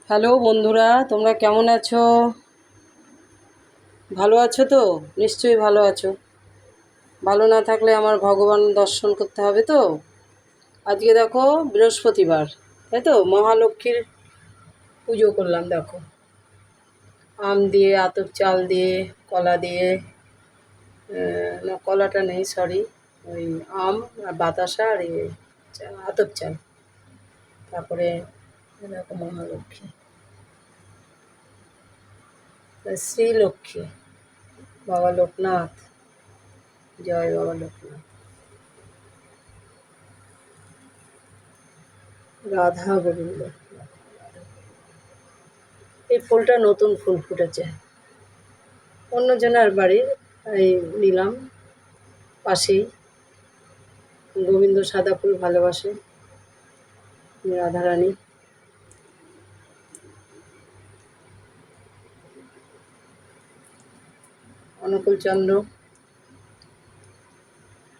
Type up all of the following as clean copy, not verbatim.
Hello বন্ধুরা, তোমরা কেমন আছো? ভালো আছো তো? নিশ্চয়ই ভালো আছো। ভালো না থাকলে আমার ভগবান দর্শন করতে হবে তো। আজকে দেখো বৃহস্পতিবার, তাই তো? মহালক্ষ্মীর পুজো করলাম দেখো। আম দিয়ে, আতপ চাল দিয়ে, কলা দিয়ে, না কলাটা নেই, সরি। ওই আম আর বাতাসা আর আতপ চাল। তারপরে দেখো মহালক্ষ্মী, শ্রীলক্ষ্মী, বাবা লোকনাথ, জয় বাবা লোকনাথ, রাধা গোবিন্দ। এই ফুলটা নতুন ফুল ফুটেছে, অন্যজনের বাড়ির, এই নিলাম। পাশেই গোবিন্দ সাদা ফুল ভালোবাসে, রাধারানী। অনুকূল চন্দ্র,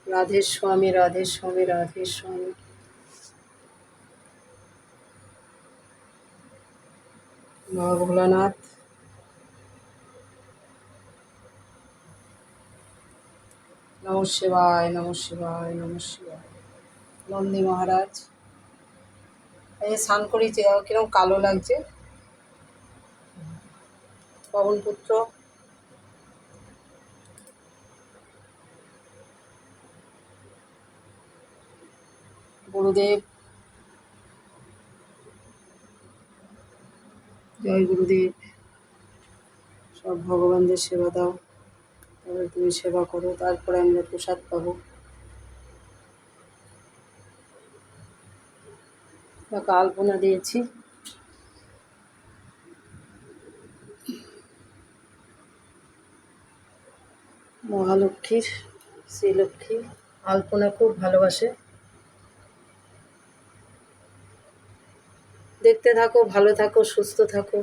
রাধে স্বামী, রাধে স্বামী, রাধে স্বামী। বাবা ভোলানাথ, নম শিবায়, নম শিবায়, নম শিবায়। নন্দী মহারাজ, এই যে স্নান করেছে, কিরকম কালো লাগছে। পবনপুত্র, গুরুদেব, জয় গুরুদেব। সব ভগবানদের সেবা দাও, তারপরে তুমি সেবা করো, তারপরে আমরা প্রসাদ পাবো। তাকে আলপনা দিয়েছি। মহালক্ষ্মীর, শ্রীলক্ষ্মী আলপনা খুব ভালোবাসে। দেখতে থাকো, ভালো থাকো, সুস্থ থাকো।